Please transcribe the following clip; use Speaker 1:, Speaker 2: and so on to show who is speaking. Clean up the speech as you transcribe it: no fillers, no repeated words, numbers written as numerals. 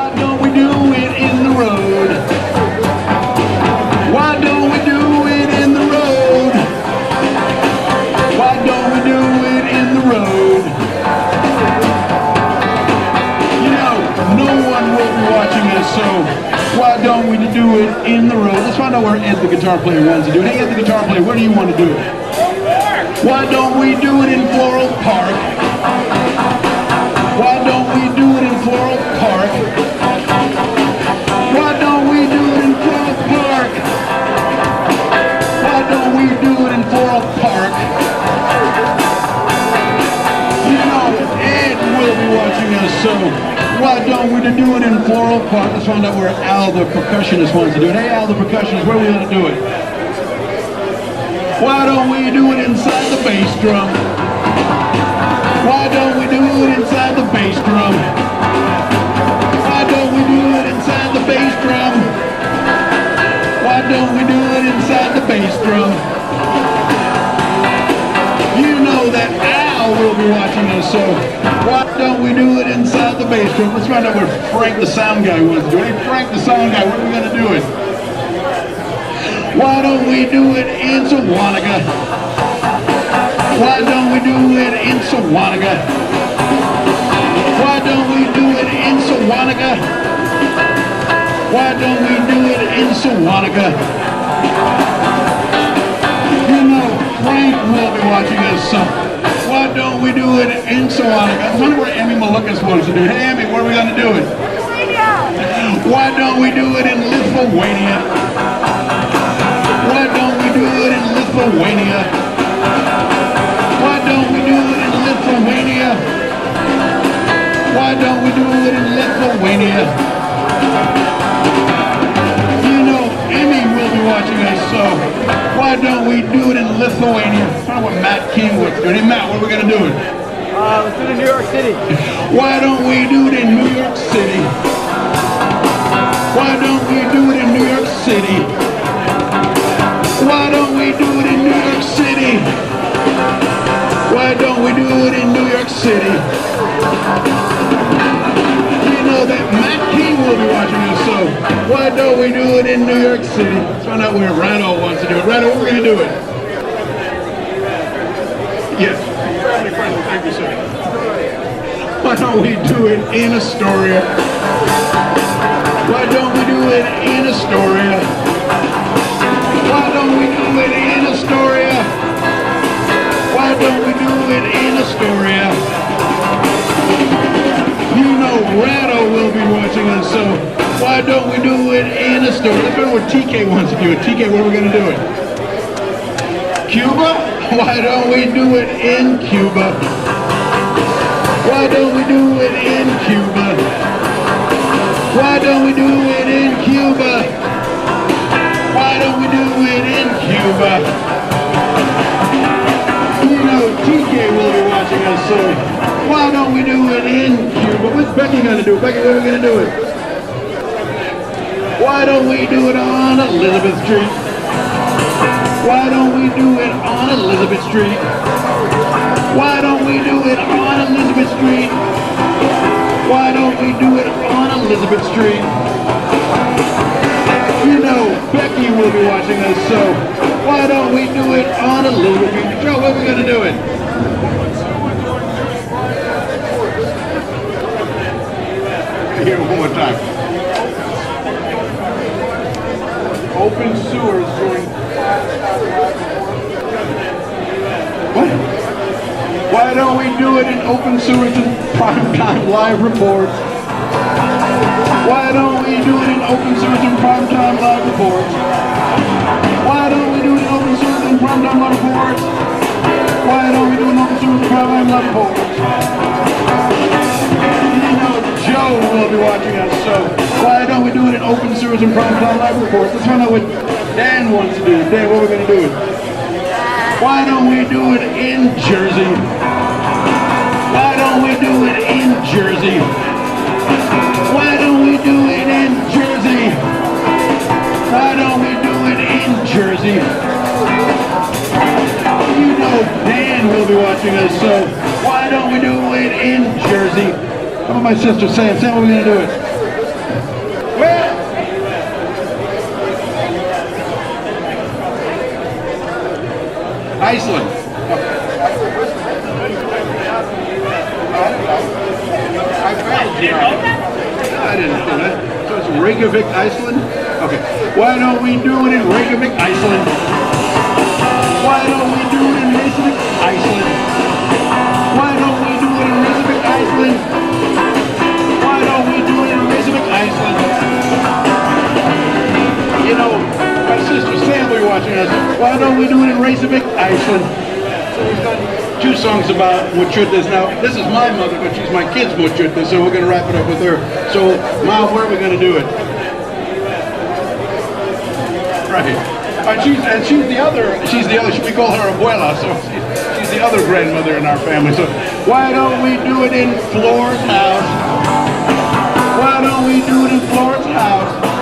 Speaker 1: Why don't we do it in the road? Why don't we do it in the road? Why don't we do it in the road? You know, no one will be watching us, so why don't we do it in the road? Let's find out where Ed the guitar player wants to do it. Hey Ed the guitar player, where do you want to do it? Why don't we do it in Floral Park? Why don't we do it in Floral Park? Why don't we do it in Floral Park? Why don't we do it in Floral Park? You know, Ed will be watching us, so why don't we do it in Floral Park? Let's find out where Al the percussionist wants to do it. Hey Al the percussionist, where are we going to do it? Why don't we do it inside the bass drum? Why don't we do it inside the bass drum? Why don't we do it inside the bass drum? Why don't we do it inside the bass drum? You know that Al will be watching us, so why don't we do it inside the bass drum? Let's find out where Frank the sound guy wants to do it. Hey Frank the sound guy, where are we going to do it? Why don't we do it in Sawanica? Why don't we do it in Sawanica? Why don't we do it in Sawanica? Why don't we do it in Sawanica? You know, Frank will be watching us, so why don't we do it in Sawanica? I wonder where Emmy Malukas wants to do it. Hey Emmy, where are we going to do it? Why don't we do it in Lithuania? Why don't we do it in Lithuania? Why don't we do it in Lithuania? Why don't we do it in Lithuania? You know, Emmy will be watching us, so why don't we do it in Lithuania? Find out what Matt King wants to do. Hey Matt, where are we going to do it?
Speaker 2: Let's do it in New York City.
Speaker 1: Why don't we do it in New York City? Why don't we do it in New York City? Why don't we do it in New York City? Why don't we do it in New York City? You know that Matt King will be watching us, so why don't we do it in New York City? Let's find out where Rano wants to do it. Rano, where are we going to do it? Yes. Thank you, sir. Why don't we do it in Astoria? Why don't we do it in Astoria? Why don't we do it in Astoria? Why don't we do it in Astoria? You know Rado will be watching us, so why don't we do it in Astoria? Let's find out what TK wants to do it. TK, where are we going to do it? Cuba? Why don't we do it in Cuba? Why don't we do it in Cuba? Why don't we do it in Cuba? Why don't we do it in Cuba? You know, TK will be watching us, so why don't we do it in Cuba? What's Becky going to do? Becky, where are we going to do it? Why don't we do it on Elizabeth Street? Why don't we do it on Elizabeth Street? Why don't we do it on Elizabeth Street? Why don't we do it on Elizabeth Street? You know, Becky will be watching us, so why don't we do it on Elizabeth Street? Joe, where are we going to do it? Here, one more time. Open sewers during... What? Why don't we do it in open sewers and primetime live reports? Why don't we do it in open sewers and primetime live reports? Why don't we do it in open sewers and primetime live reports? Why don't we do it in open sewers and primetime live reports? You know, Joe will be watching us, so why don't we do it in open sewers and primetime live reports? Let's find out what Dan wants to do. Dan, what are we going to do it? Why don't we do it in Jersey? Why don't we do it in Jersey? Why don't we do it in Jersey? Why don't we do it in Jersey? You know Dan will be watching us, so why don't we do it in Jersey? How about my sister Sam? Sam, what are we going to do it? Well, Iceland. I didn't do that. So it's Reykjavik, Iceland? Okay. Why don't we do it in Reykjavik, Iceland? Why don't we do it in Reykjavik, Iceland? Why don't we do it in Reykjavik, Iceland? Why don't we do it in Reykjavik, Iceland? You know, my sister Sam will be watching us. Why don't we do it in Reykjavik, Iceland? So we've done 2 songs about Muchuttas. Now, this is my mother, but she's my kid's Muchutta, so we're going to wrap it up with her. So, Ma, where are we going to do it? Right. She's the other, we call her abuela, so she's the other grandmother in our family. So, why don't we do it in Flora's house? Why don't we do it in Flora's house?